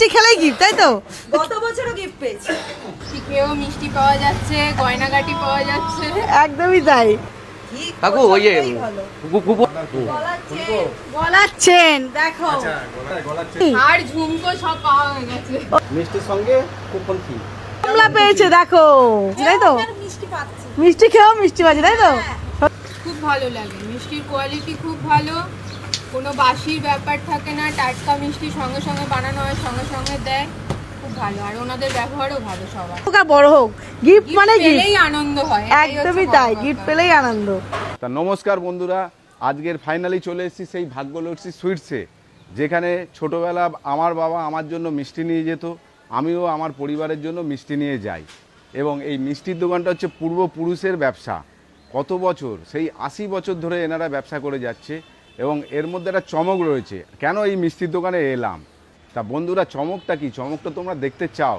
মিষ্টি খেলেই গিফট, তাই তো? গত বছরও গিফট পেয়েছি। কেউ মিষ্টি পাওয়া যাচ্ছে, গয়নাগাটি পাওয়া যাচ্ছে। একদমই তাই। কাকু ওই যে গলাচ্ছেন দেখো, আর ঝুমকো সব পাওয়া হয়ে গেছে। মিষ্টির সঙ্গে কুপন ফি। কমলা পেয়েছে দেখো, তাই তো? মিষ্টি পাচ্ছি। মিষ্টি খেয়েও মিষ্টি বাজে, তাই তো? খুব ভালো লাগে, মিষ্টির কোয়ালিটি খুব ভালো, কোনো বাসির ব্যাপার থাকে না, টাটকা মিষ্টি সঙ্গে সঙ্গে বানানো হয়, সঙ্গে সঙ্গে দেয়, খুব ভালো। আর ওনাদের ব্যবহারও ভালো সবার। হোক আর বড় হোক, গিফট মানে গিফট, পেলেই আনন্দ হয়, এটাই হচ্ছে একদমই বড় তাই, কথা। গিফট পেলেই আনন্দ। তা নমস্কার বন্ধুরা, আজকের ফাইনালি চলে এসেছি সেই ভাগ্যলক্ষ্মী সুইটসে, যেখানে ছোটোবেলা আমার বাবা আমার জন্য মিষ্টি নিয়ে যেত, আমিও আমার পরিবারের জন্য মিষ্টি নিয়ে যাই। এবং এই মিষ্টির দোকানটা হচ্ছে পূর্বপুরুষের ব্যবসা, কত বছর, সেই 80 বছর ধরে এনারা ব্যবসা করে যাচ্ছে। এবং এর মধ্যে একটা চমক রয়েছে, কেন এই মিষ্টির দোকানে এলাম। তা বন্ধুরা, চমকটা কি, চমকটা তোমরা দেখতে চাও,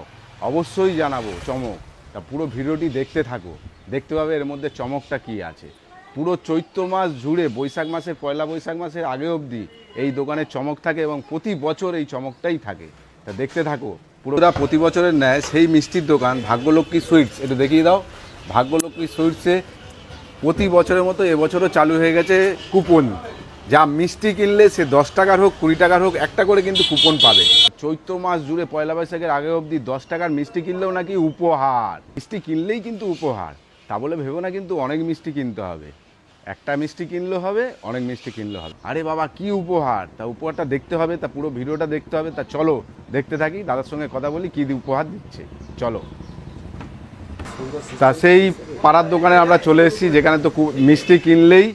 অবশ্যই জানাবো চমক। তা পুরো ভিডিওটি দেখতে থাকো, দেখতে পাবে এর মধ্যে চমকটা কি আছে। পুরো চৈত্র মাস জুড়ে, বৈশাখ মাসের পয়লা বৈশাখ মাসের আগে অবধি এই দোকানে চমক থাকে এবং প্রতি বছর এই চমকটাই থাকে। তা দেখতে থাকো। পুরোটা প্রতি বছরের ন্যায় সেই মিষ্টির দোকান ভাগ্যলক্ষ্মী সুইটস, একটু দেখিয়ে দাও। ভাগ্যলক্ষ্মী সুইটসে প্রতি বছরের মতো এবছরও চালু হয়ে গেছে কুপন। যা মিষ্টি কিনলে সে 10 টাকার হোক 20 টাকার হোক, একটা করে কিন্তু কুপন পাবে। চৈত্র মাস জুড়ে পয়লা বৈশাখের আগে অবধি 10 টাকার মিষ্টি কিনলেও নাকি উপহার। মিষ্টি কিনলেই কিন্তু উপহার, তা বলে ভেবো না কিন্তু অনেক মিষ্টি কিনতে হবে। একটা মিষ্টি কিনলেও হবে, অনেক মিষ্টি কিনলেও হবে। আরে বাবা, কি উপহার, তা উপহারটা দেখতে হবে, তা পুরো ভিডিওটা দেখতে হবে। তা চলো দেখতে থাকি, দাদার সঙ্গে কথা বলি কী উপহার দিচ্ছে, চলো। তা সেই পাড়ার দোকানে আমরা চলে এসেছি, যেখানে তো মিষ্টি কিনলেই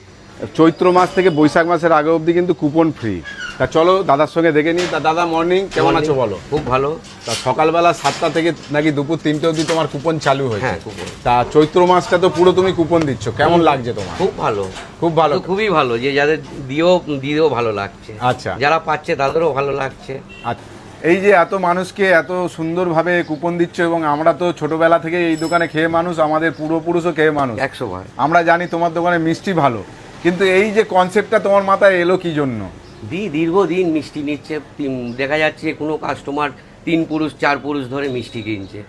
চৈত্র মাস থেকে বৈশাখ মাসের আগে অবধি কিন্তু কুপন ফ্রি। তা চলো দাদার সঙ্গে দেখে নিই। তা দাদা মর্নিং, কেমন আছো বলো? খুব ভালো। তা সকালবেলা 7টা থেকে নাকি দুপুর 3টে অবধি তোমার কুপন চালু হয়েছে। হ্যাঁ, কুপন। তা চৈত্র মাসটা তো পুরো তুমি কুপন দিচ্ছ, কেমন লাগছে তোমার? খুব ভালো, খুব ভালো। খুবই ভালো, যে যাদের দিয়েও ভালো লাগছে, আচ্ছা। যারা পাচ্ছে তাদেরও ভালো লাগছে। আচ্ছা, এই যে এত মানুষকে এত সুন্দরভাবে কুপন দিচ্ছ, এবং আমরা তো ছোটবেলা থেকে এই দোকানে খেয়ে মানুষ, আমাদের পূর্বপুরুষও খেয়ে মানুষ, 100 বার। আমরা জানি তোমার দোকানে মিষ্টি ভালো, কিন্তু এই যে কনসেপ্টটা তোমার মাথায় এলো কি জন্য? দীর্ঘদিন মিষ্টি নিচ্ছে, দেখা যাচ্ছে কোনো কাস্টমার 3 পুরুষ 4 পুরুষ ধরে মিষ্টি কিনছে,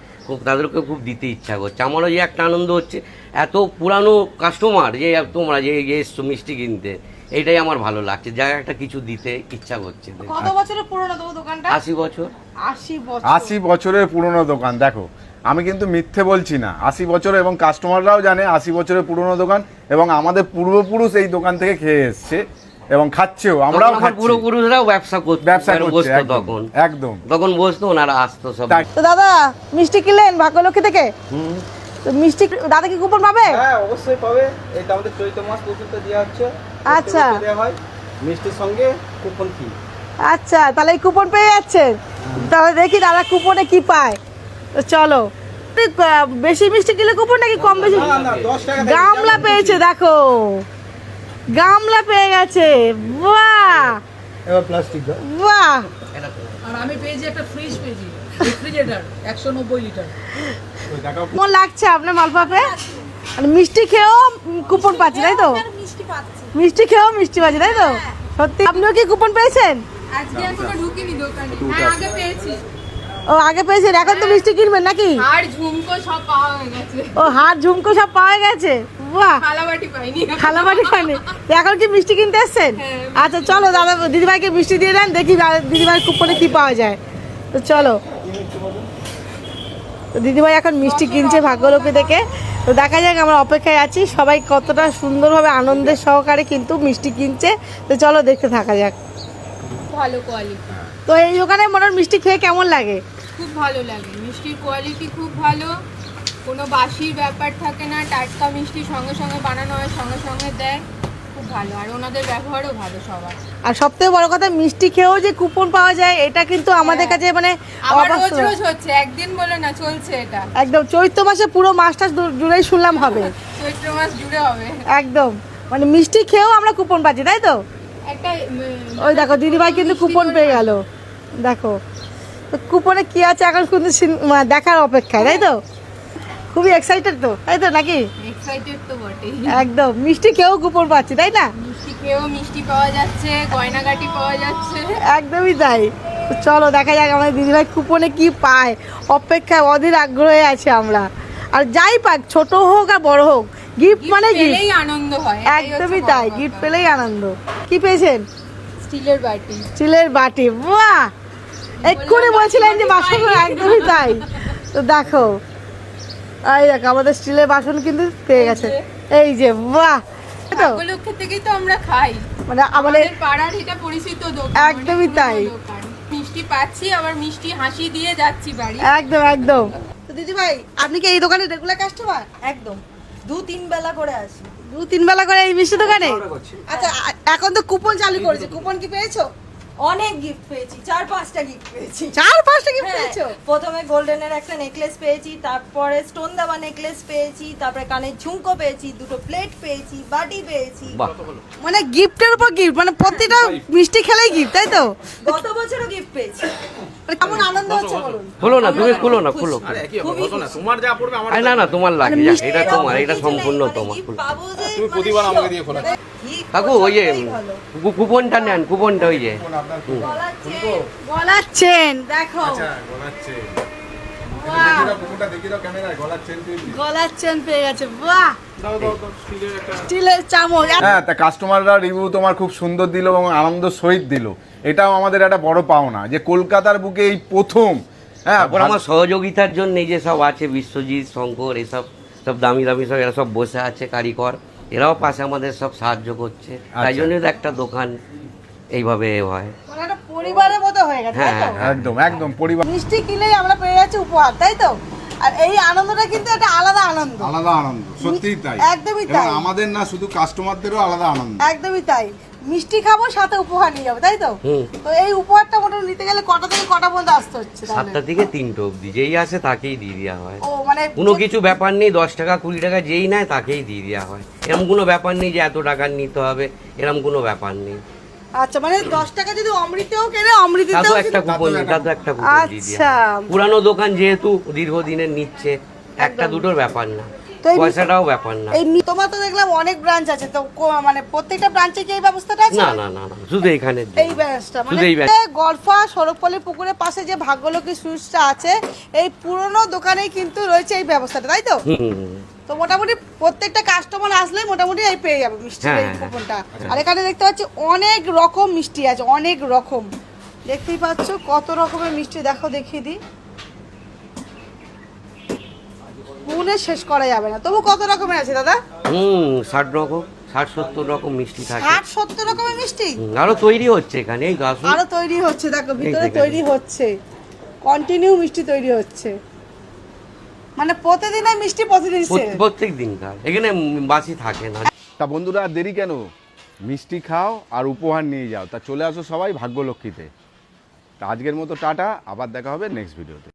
তাদেরকে খুব দিতে ইচ্ছা করছে। আমারও যে একটা আনন্দ হচ্ছে, এত পুরানো কাস্টমার যে তোমরা যে এসছো মিষ্টি কিনতে, এইটাই আমার ভালো লাগছে, যা একটা কিছু দিতে ইচ্ছা করছে। কত বছরের পুরনো তোমার দোকানটা? 80 বছর। 80 বছর। 80 বছরের পুরনো দোকান। দেখো, আমি কিন্তু মিথ্যে বলছি না, 80 বছর, এবং কাস্টমাররাও জানে 80 বছরের পুরনো দোকান, এবং আমাদের পূর্বপুরুষ এই দোকান থেকে খেয়ে এসছে এবং খাচ্ছেও, আমরাও খাচ্ছি। পূর্বপুরুষরাও ব্যবসা করতো তখন, একদম তখন বসতো, ওনারা আসতো সব। তো দাদা মিষ্টি কিনলেন ভাগ্যলক্ষ্মী থেকে? তো মিষ্টি দাদা কি কুপন পাবে? হ্যাঁ, অবশ্যই পাবে। এটা আমাদের চৈত্র মাস পর্যন্ত দেওয়া হচ্ছে। আচ্ছা, দেওয়া হয় মিষ্টির সঙ্গে কুপন ফি। আচ্ছা, তাহলে এই কুপন পেয়ে যাচ্ছেন। তাহলে দেখি দাদা কুপনে কি পায়। তো চলো, বেশি মিষ্টি কিনলে কুপন নাকি কম বেশি? না, 10 টাকা। গামলা পেয়েছে দেখো, গামলা পেয়ে গেছে। বাহ এবার প্লাস্টিক দাও। বাহ, আর আমি পেয়েছি একটা ফ্রিজ, পেয়েছি রেফ্রিজারেটর 190 লিটার। কেমন লাগছে আপনার মালপাপে? আর মিষ্টি খেয়েও কুপন পাচ্ছি, তাই তো? মিষ্টি পাচ্ছি। মিষ্টি খেয়েও মিষ্টি পাচ্ছি, তাই তো? সত্যি আপনিও কি কুপন পেয়েছেন? আজকে এখনো ঢুকিনি দোকানে, হ্যাঁ আগে পেয়েছি। ও আগে পেয়েছেন, এখন তো মিষ্টি কিনবেন নাকি? আর ঝুমকো সব পাওয়া হয়ে গেছে। ও হাত ঝুমকো সব পাওয়া গেছে। বাহ, থালাবাটি পাইনি। খালাবাড়ি খানে। এখন কি মিষ্টি কিনতে এসছেন? হ্যাঁ। আচ্ছা চলো দাদা, দিদিভাইকে মিষ্টি দিয়ে দেন, দেখি দিদিভাই কুপনে কি পাওয়া যায়। তো চলো, তো দিদিভাই এখন মিষ্টি কিনছে ভাগ্যলক্ষ্মী থেকে। তো দেখা যাক, আমরা অপেক্ষায় আছি, সবাই কতটা সুন্দরভাবে আনন্দের সহকারে কিন্তু মিষ্টি কিনছে। তো চলো দেখতে থাকা যাক। ভালো কোয়ালিটি, তো এই দোকানে মনে হয় মিষ্টি খেয়ে কেমন লাগে? খুব ভালো লাগে, মিষ্টির কোয়ালিটি খুব ভালো, কোনো বাসির ব্যাপার থাকে না, টাটকা মিষ্টি সঙ্গে সঙ্গে বানানো হয়, সঙ্গে সঙ্গে দেয়, খুব ভালো। আর ওনাদের ব্যবহারও ভালো সবার। আর সবথেকে বড় কথা, মিষ্টি খেয়েও যে কুপন পাওয়া যায়, এটা কিন্তু আমাদের কাছে মানে আবার রোজ অবাস্তব। রোজ হচ্ছে, একদিন বলে না, চলছে এটা। একদম চৈত্র মাসে পুরো মাসটা জুড়েই শুনলাম হবে। চৈত্র মাস জুড়ে হবে। একদম, মানে মিষ্টি খেয়েও আমরা কুপন পাচ্ছি, তাই তো? একটা ওই দেখো দিদিভাই কিন্তু কুপন পেয়ে গেল। দেখো তো কুপনে কি আছে এখন কিন্তু দেখার অপেক্ষায়, তাই তো? খুবই এক্সাইটেড তো, তাই তো নাকি? এক্সাইটেড তো বটেই। একদম, মিষ্টি খেয়েও কুপন পাচ্ছি, তাই না? মিষ্টি খেয়েও মিষ্টি পাওয়া যাচ্ছে, গয়নাগাটি পাওয়া যাচ্ছে। একদমই তাই। তো চলো দেখা যাক আমাদের দিদিভাই কুপনে কি পায়, অপেক্ষায় অধীর আগ্রহে আছে আমরা। আর যাই পাক, ছোট হোক আর বড় হোক, গিফট মানে গিফট, পেলেই আনন্দ হয়, এটাই হচ্ছে একদমই বড় তাই, কথা। গিফট পেলেই আনন্দ। কি পেয়েছেন? স্টিলের বাটি। স্টিলের বাটি, বাহ! এক্ষুনি বলছিলেন যে বাসন, একদমই তাই। তো দেখো, এই দেখো আমাদের স্টিলের বাসন কিন্তু পেয়ে গেছে, এই যে বাহ! তো ভাগ্যলক্ষ্মী থেকেই তো আমরা খাই, মানে আমাদের আমাদের পাড়ার এটা পরিচিত দোকান, একদমই অনেক তাই। পুরনো দোকান। মিষ্টি পাচ্ছি, আবার মিষ্টি হাসি দিয়ে যাচ্ছি বাড়ি। একদম একদম। তো দিদিভাই আপনি কি এই দোকানের রেগুলার কাস্টমার? একদম 2-3 বেলা করে আসি। 2-3 বেলা করে এই মিষ্টি দোকানে? আচ্ছা, এখন তো কুপন চালু করেছে, কুপন কি পেয়েছো? অনেক গিফট পেয়েছি, 4-5টা গিফট পেয়েছি। 4-5টা কি হ্যাঁ, পেয়েছো? প্রথমে গোল্ডেনের একটা নেকলেস পেয়েছি, তারপরে স্টোন দেওয়া নেকলেস পেয়েছি, তারপরে কানের ঝুমকো পেয়েছি, 2টো প্লেট পেয়েছি, বাটি পেয়েছি। বাহ, মানে গিফটের উপর গিফট, মানে প্রতিটা মিষ্টি খেলেই গিফট, তাই তো? গত বছরও গিফট পেয়েছি। মানে কেমন আনন্দ হচ্ছে বলুন? খুলো না, তুমি খুলো না, খুলো। খুবই তোমার যা পড়বে আমার আরে না না, তোমার লাগে, যাক, মিষ্টি এটা তোমার, এটা কিছু নেই, সম্পূর্ণ মানে তোমার। gift খুলো। পাবো যে তুমি মানে প্রতিবার sure। আমাকে দিয়ে খোলা। Gift কাকু ওই যে সবটাই ভালো। কুপনটা নেন, কুপনটা ওই যে। গলার চেন, গলার চেন দেখো, গলার চেন পেয়ে গেছে, বাহ! স্টিলের চামচ। হ্যাঁ, তা কাস্টমাররা রিভিউ তোমার খুব সুন্দর দিল এবং আনন্দ সহিত দিল। এটাও আমাদের একটা বড় পাওনা যে কলকাতার বুকে এই প্রথম। হ্যাঁ, তারপর আমার সহযোগিতার জন্য এই যে সব আছে, বিশ্বজিৎ, শঙ্কর, এসব সব দামি দামি সব, এরা সব বসে আছে কারিগর, এরাও পাশে আমাদের সব সাহায্য করছে। তাই জন্যই তো একটা দোকান এইভাবে হয়। মানে একটা পরিবারের মতো হয়ে গেছে, তাই তো? হ্যাঁ, একদম একদম পরিবার মিষ্টি কিনলেই আমরা পেয়ে যাচ্ছি উপহার, তাই তো? আর এই আনন্দটা কিন্তু একটা আলাদা আনন্দ, আলাদা আনন্দ, সত্যিই তাই। একদমই এবং তাই। আমাদের না, শুধু কাস্টমারদেরও আলাদা আনন্দ। একদমই তাই। মিষ্টি খাবো, সাথে উপহার নিয়ে যাবো, তাই তো? হুম। তো এই উপহারটা মোটামুটি নিতে গেলে কটা থেকে কটা পর্যন্ত আসতে হচ্ছে তাহলে? 7টা থেকে 3টে অবধি, যেই আসে তাকেই দিয়ে দেওয়া হয়। ও মানে কোনো কিছু ব্যাপার নেই, 10 টাকা 20 টাকা যেই নেয় তাকেই দিয়ে দেওয়া হয়। এরকম কোনো ব্যাপার নেই যে এত টাকা নিতে হবে, এরকম কোনো ব্যাপার নেই। আচ্ছা, মানে 10 টাকা যদি অমৃতেও কেনে, অমৃতেও তাতেও একটা কুপন, তাতেও একটা কুপন দিয়ে আচ্ছা। দেওয়া। পুরানো দোকান যেহেতু দীর্ঘদিনের নিচ্ছে, একটা দুটোর ব্যাপার না, তো এই পয়সাটাও ব্যাপার না। এই তোমার তো দেখলাম অনেক ব্রাঞ্চ আছে, তো মানে প্রত্যেকটা ব্রাঞ্চে কি এই ব্যবস্থাটা আছে? না না না না, শুধু এখানে এই ব্রাঞ্চটা মানে শুধু এই ব্যাচ। গলফা সড়কপল্লী পুকুরের পাশে যে ভাগ্যলক্ষ্মী সুইটসটা আছে, এই পুরনো দোকানেই কিন্তু রয়েছে এই ব্যবস্থাটা, তাই তো? তো মোটামুটি প্রত্যেকটা কাস্টমার আসলে মোটামুটি এই পেয়ে যাবে মিষ্টি, হ্যাঁ, এই হ্যাঁ, কুপনটা। আর এখানে দেখতে পাচ্ছি অনেক রকম মিষ্টি আছে, অনেক রকম, দেখতেই পাচ্ছ কত রকমের মিষ্টি, দেখো দেখিয়ে দিই, গুণে শেষ করা যাবে না। তবু কত রকমের আছে দাদা? 60 রকম, 60-70 রকম মিষ্টি থাকে। 60-70 রকমের মিষ্টি আরো তৈরি হচ্ছে এখানে, এই গাছ। আরো তৈরি হচ্ছে, দেখো ভিতরে দেখেন। তৈরি হচ্ছে, কন্টিনিউ মিষ্টি তৈরি হচ্ছে, মানে প্রতিদিনের মিষ্টি প্রতিদিন sale। প্রত্যেক দিনকার, এখানে বাসি থাকে না। তা বন্ধুরা, আর দেরি কেন? মিষ্টি খাও আর উপহার নিয়ে যাও। তা চলে আসো সবাই ভাগ্যলক্ষ্মীতে। তা আজকের মতো টাটা, আবার দেখা হবে নেক্সট ভিডিওতে।